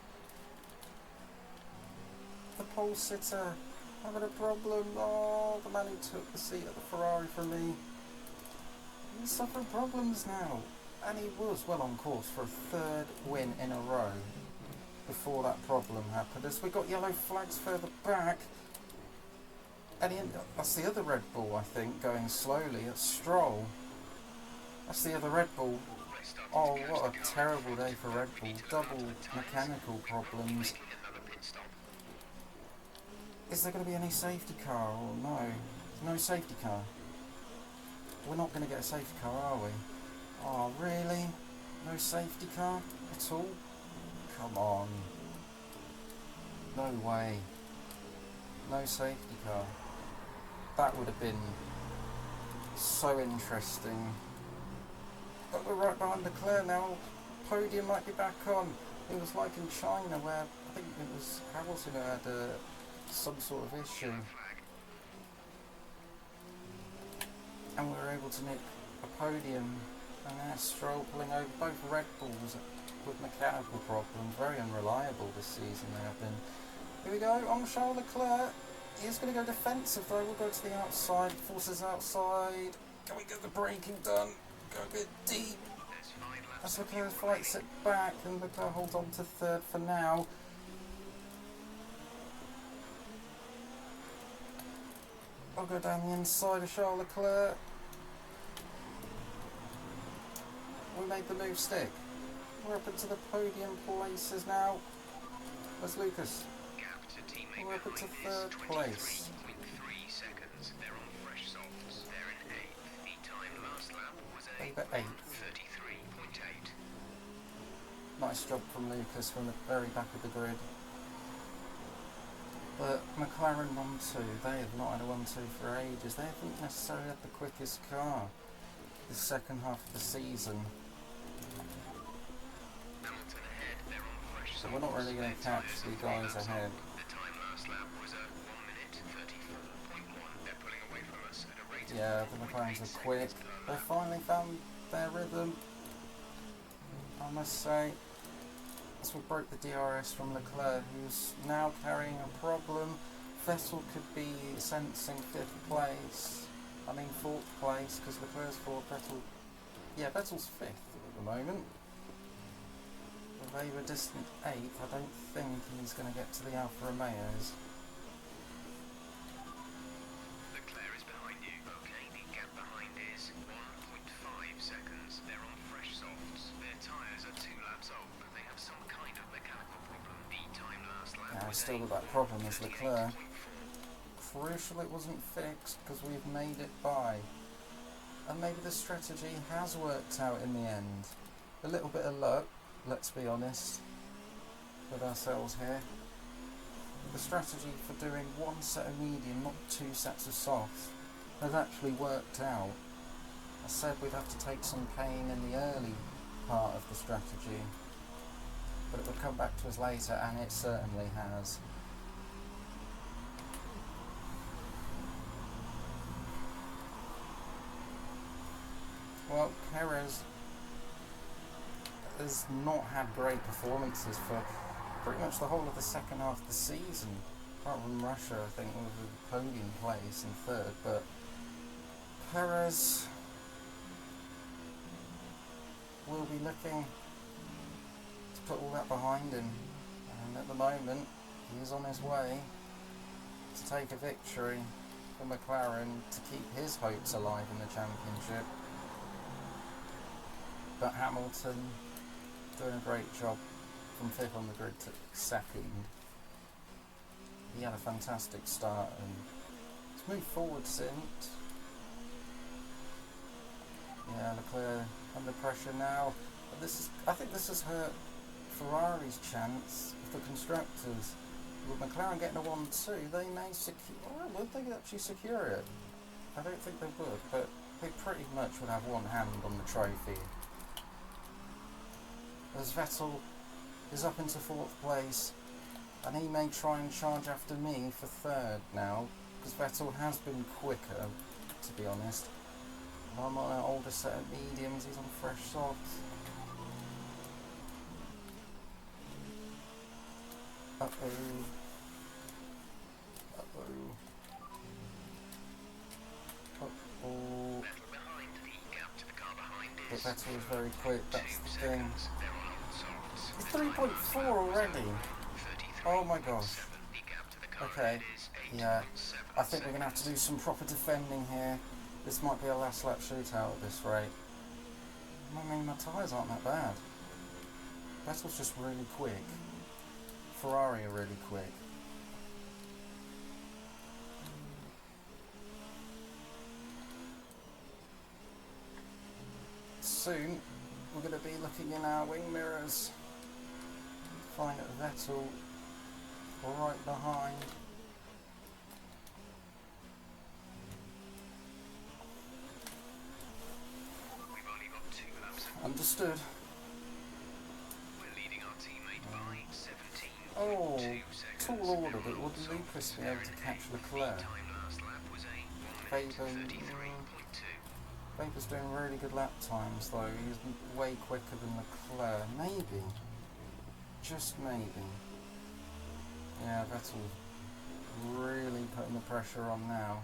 The pole sitter having a problem. Oh, the man who took the seat at the Ferrari from me. He's suffering problems now. And he was well on course for a third win in a row before that problem happened. As we got yellow flags further back. And that's the other Red Bull, I think, going slowly. It's Stroll. That's the other Red Bull. Oh, what a terrible day for Red Bull. Double mechanical problems. Is there going to be any safety car? Oh, no. No safety car. We're not going to get a safety car, are we? Oh, really? No safety car at all? Come on. No way. No safety car. That would have been so interesting. But we're right behind Leclerc now. Podium might be back on. It was like in China where I think it was Hamilton who had some sort of issue. And we were able to nick a podium. And now Stroll pulling over both Red Bulls with mechanical problems. Very unreliable this season they have been. Here we go, on Charles Leclerc. He's going to go defensive though. We'll go to the outside, forces outside. Can we get the braking done? Go a bit deep. As Leclerc fights it back, and Leclerc holds on to third for now. I'll go down the inside of Charles Leclerc. We made the move stick. We're up into the podium places now. Where's Lucas? We're up into third place. Over 8th. Nice job from Lucas from the very back of the grid. But McLaren 1-2, they have not had a 1-2 for ages. They haven't necessarily had the quickest car this second half of the season. So we're not really going to catch the guys ahead. Yeah, the McLarens are quick. They finally found their rhythm, I must say. As we broke the DRS from Leclerc, who's now carrying a problem. Vettel could be sensing 5th place. I mean 4th place, because Leclerc's 4th, Vettel... Yeah, Vettel's 5th at the moment. If they were distant 8th, I don't think he's going to get to the Alfa Romeos. Leclerc is behind you. Okay, the gap behind is 1.5 seconds. They're on fresh softs. Their tyres are 2 laps old, but they have some kind of mechanical problem. The time last lap Yeah, was still got that problem as Leclerc. Crucial it wasn't fixed because we've made it by. And maybe the strategy has worked out in the end. A little bit of luck, let's be honest with ourselves here. The strategy for doing 1 set of medium, not 2 sets of soft, has actually worked out. I said we'd have to take some pain in the early part of the strategy, but it would come back to us later, and it certainly has. Well, Perez has not had great performances for pretty much the whole of the second half of the season, apart from Russia, I think, with a podium place in 3rd, but Perez will be looking to put all that behind him, and at the moment he is on his way to take a victory for McLaren to keep his hopes alive in the championship. But Hamilton doing a great job from 5th on the grid to 2nd. he had a fantastic start, and it's moved forward since. Yeah, Leclerc under pressure now. But I think this has hurt Ferrari's chance of the constructors. With McLaren getting a 1-2, they may secure. Well, would they actually secure it? I don't think they would, but they pretty much would have one hand on the trophy. As Vettel is up into 4th place, and he may try and charge after me for 3rd now, because Vettel has been quicker, to be honest. I'm on an older set of mediums, he's on fresh softs. Uh-oh. But Vettel is very quick, that's the thing. It's 3.4 already! Oh my gosh. Okay, yeah. I think we're going to have to do some proper defending here. This might be a last lap shootout at this rate. I mean, my tyres aren't that bad. Vettel's just really quick. Ferrari are really quick. Soon, we're going to be looking in our wing mirrors. Find Vettel right behind. We've only got 2 laps. Understood. We're leading our teammate by 17.2 Oh, seconds. tall order, but would Lucas be able to catch Leclerc? Time last lap was a 1 minute 33.2. Faber's doing really good lap times though, he's way quicker than Leclerc. Maybe. Just maybe. Yeah, Vettel really putting the pressure on now.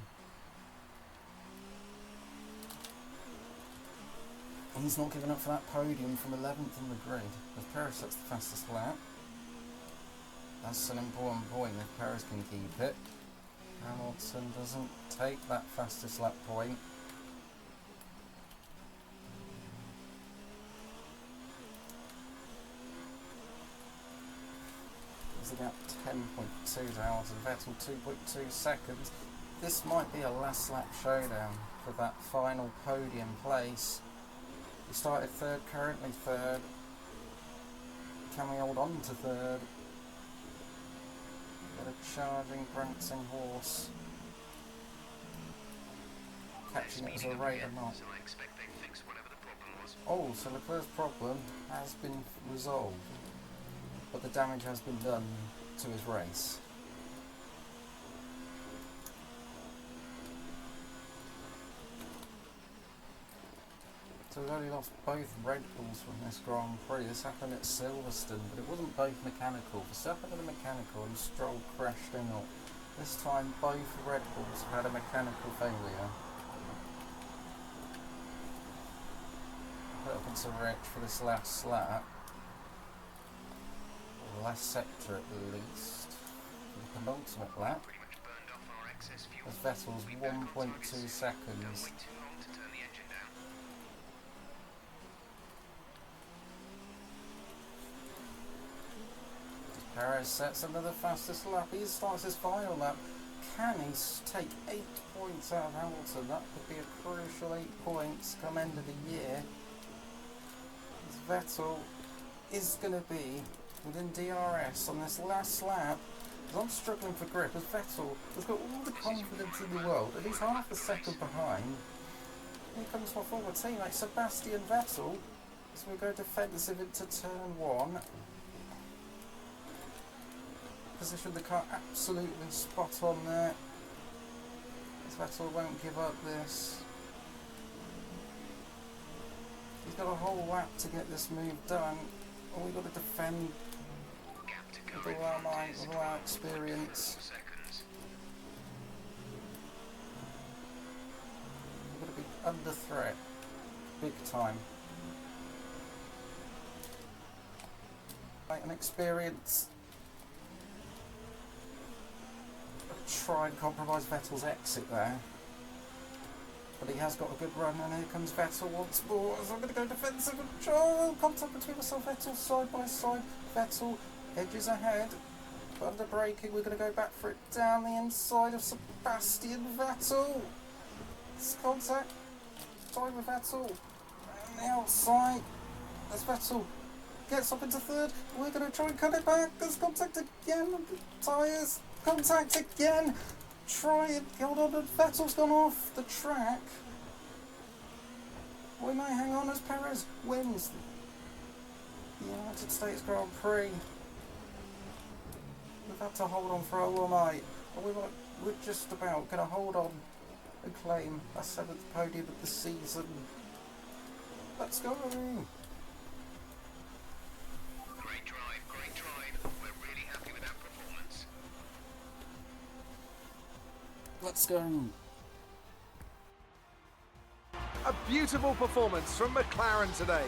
He's not giving up for that podium from 11th in the grid. If Perez sets the fastest lap, that's an important point if Perez can keep it. Hamilton doesn't take that fastest lap point. There's a gap 10.2 to Hamilton, Vettel 2.2 seconds. This might be a last lap showdown for that final podium place. He started 3rd, currently 3rd. Can we hold on to 3rd? Got a charging, prancing horse. Catching it as a rate or not. So I expect they fix whatever the problem was. Oh, so Leclerc's problem has been resolved, but the damage has been done to his race. So we've only lost both Red Bulls from this Grand Prix. This happened at Silverstone, but it wasn't both mechanical. Verstappen had a mechanical and Stroll crashed in it. This time both Red Bulls had a mechanical failure. Put up into Rich for this last lap. Last sector at least. The penultimate lap. Pretty much burned off our excess fuel. As Vettel's 1.2 seconds. Wait too long to turn the engine down. Perez sets another fastest lap. He starts his final lap. Can he take 8 points out of Hamilton? That would be a crucial 8 points come end of the year. As Vettel is going to be within DRS on this last lap. As I'm struggling for grip, as Vettel has got all the confidence in the world, and he's half a second behind. Here comes my former teammate Sebastian Vettel. So we go defensive into turn 1. Position the car absolutely spot on there. As Vettel won't give up this. He's got a whole lap to get this move done. And we've got to defend with all our mind, with all our experience. We've got to be under threat. Big time. Like an experience. Try and compromise Vettel's exit there. But he has got a good run, and here comes Vettel once more. As I'm going to go defensive and contact between myself, Vettel side by side. Vettel edges ahead. under braking. We're going to go back for it down the inside of Sebastian Vettel. It's contact. Time with Vettel. And the outside. As Vettel gets up into third, we're going to try and cut it back. There's contact again. Tyres. Contact again. Try and hold on. And Vettel's gone off the track. We may hang on as Perez wins the United States Grand Prix. We've had to hold on for all night. We're just about going to hold on and claim our 7th podium of the season. Let's go! Great drive, great drive. We're really happy with that performance. Let's go! A beautiful performance from McLaren today.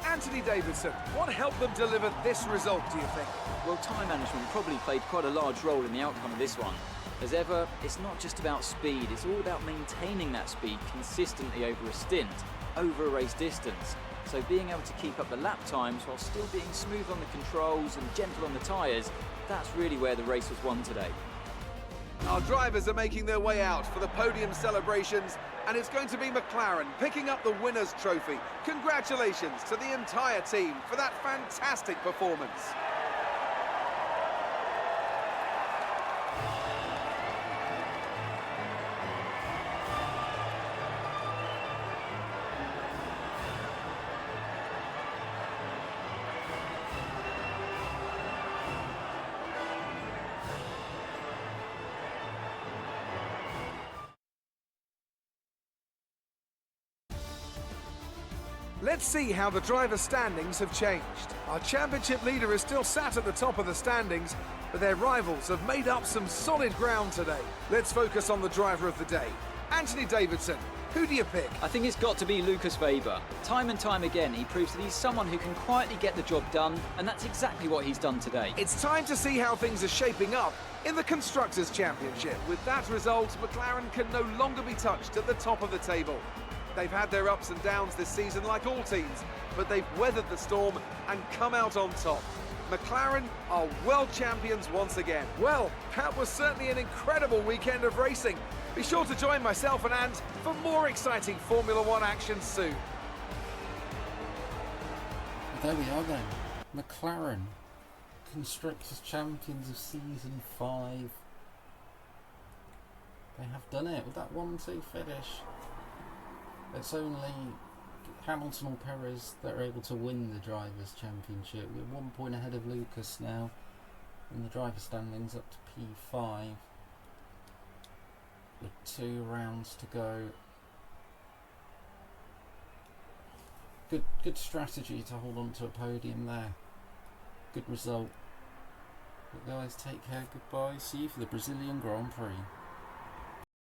Anthony Davidson, what helped them deliver this result, do you think? Well, time management probably played quite a large role in the outcome of this one. As ever, it's not just about speed, it's all about maintaining that speed consistently over a stint, over a race distance. So being able to keep up the lap times while still being smooth on the controls and gentle on the tyres, that's really where the race was won today. Our drivers are making their way out for the podium celebrations, and it's going to be McLaren picking up the winner's trophy. Congratulations to the entire team for that fantastic performance. Let's see how the driver standings have changed. Our championship leader is still sat at the top of the standings, but their rivals have made up some solid ground today. Let's focus on the driver of the day, Anthony Davidson. Who do you pick? I think it's got to be Lucas Weber. Time and time again, he proves that he's someone who can quietly get the job done, and that's exactly what he's done today. It's time to see how things are shaping up in the Constructors' Championship. With that result, McLaren can no longer be touched at the top of the table. They've had their ups and downs this season like all teams, but they've weathered the storm and come out on top. McLaren are world champions once again. Well, that was certainly an incredible weekend of racing. Be sure to join myself and Ant for more exciting Formula One action soon. There we are then. McLaren, Constructors' Champions of Season 5. They have done it with that 1-2 finish. It's only Hamilton or Perez that are able to win the Drivers' Championship. We're 1 point ahead of Lucas now in the driver standings, up to P5 with 2 rounds to go. Good strategy to hold on to a podium there. Good result. But guys, take care, goodbye, see you for the Brazilian Grand Prix.